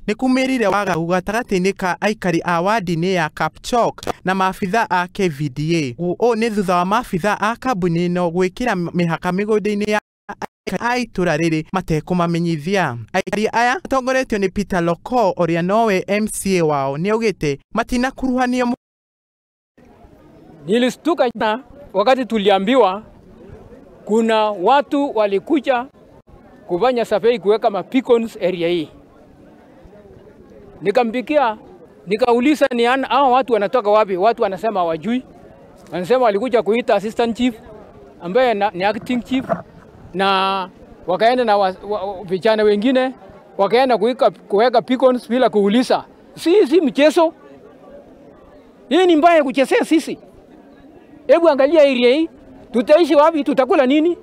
Nikumererire wagagu gatagatini ka aikari a wadi-ini ya Kapchok na mabithaa a KVDA. Ũũ nĩ thutha wa mabithaa a kambuni ĩno gwĩkĩra mihaka migunda-inĩ ya a itura riri matekumamenyithia. Aikari aya matongoretio ni Peter Loko ũrĩa nowe MCA wao nĩaugĩte matinakuruhanio. Nilistuka na wakati tuliambiwa kuna watu walikuja kufanya survey kuweka mapikons area hii. Nikampikia, nikauliza ni hao watu wanatoka wapi? Watu wanasema hawajui. Wanasema walikuja kuita assistant chief ambaye ni acting chief, na wakaenda na vijana wengine wakaenda kuweka picons bila kuuliza. Si mchezo. Hii ni mbaya kuchezea sisi. Hebu angalia area hii. Tutaishi wapi? Tutakula nini?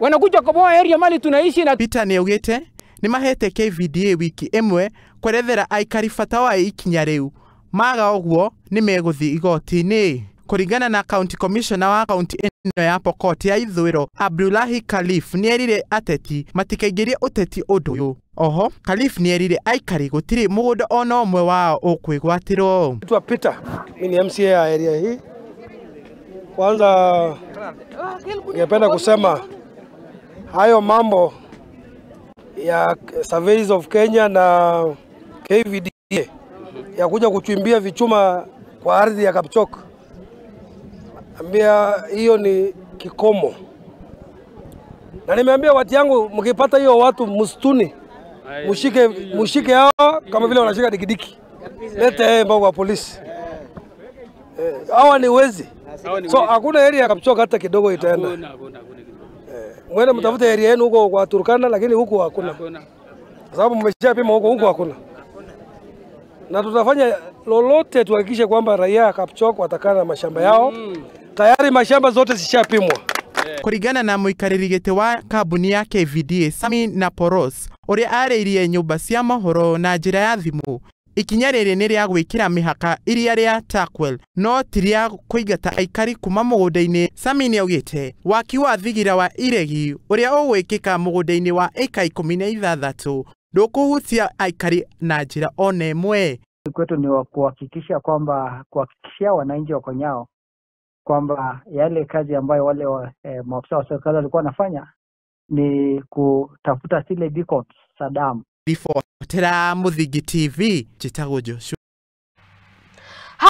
Wanakuja kuboa area mali tunaishi na Peter nĩaugĩte ni mahete KVDA wiki ĩmwe kwerethera aikari bata wa ikinya riu. Maga ũguo ni megũthi igoti-inĩ. Kuringana na county commissioner wa kaunti ĩno ya Pokot ya ithuiro Abdulahi Khalif nierire ateti matikaingeria uteti undu uyu. Oho Khalif nierire aikari gutiri mugunda ona ũmwe wao ũkwĩgwatirwo. Naitwa Peter, mimi ni MCA ya area hii. Kwanza ningependa kusema hayo mambo ya Surveys of Kenya na KVDA ya kuja kuchimbia vichuma kwa ardhi ya Kapchok, ambia hiyo ni kikomo. Na nimeambia watu yangu, mkipata hiyo watu msituni mushike hao kama vile wanashika dikidiki. Lete mbao kwa polisi. Hawa ni wezi. So hakuna area ya Kapchok hata kidogo itaenda. Mwende mtafute area yenu huko kwa Turkana, lakini huku hakuna. Sababu mmeshapima huko hakuna. Na tutafanya lolote tuhakikishe kwamba raia ya Kapchok watakana mashamba yao. Tayari mashamba zote zishapimwa. Kuringana na muikarĩri gĩtĩ wa kambuni ya KVDA Sami na Poros ũrĩa arĩirie nyũmba cia mohoro na njĩra ya thimũ, ikinya rĩrĩ nĩ rĩa gwĩkĩra mihaka iria rĩa Takwel no ti rĩa kũingata aikari kuma mũgũnda-inĩ. Sami nĩaugĩte waki wa thigira wa iregi ũrĩa ũgwĩkĩka mũgũnda-inĩ wa eka 16 ndũkũhutia aikari na njĩra ona ĩmwe. Kwetu ni kuhakikisha wananchi wako nyao kwamba yale kazi ambayo wale maafisa wa serikali walikuwa wanafanya ni kutafuta zile beacons za damu. Ribotera Muthingi TV, Jitagwo Joshua.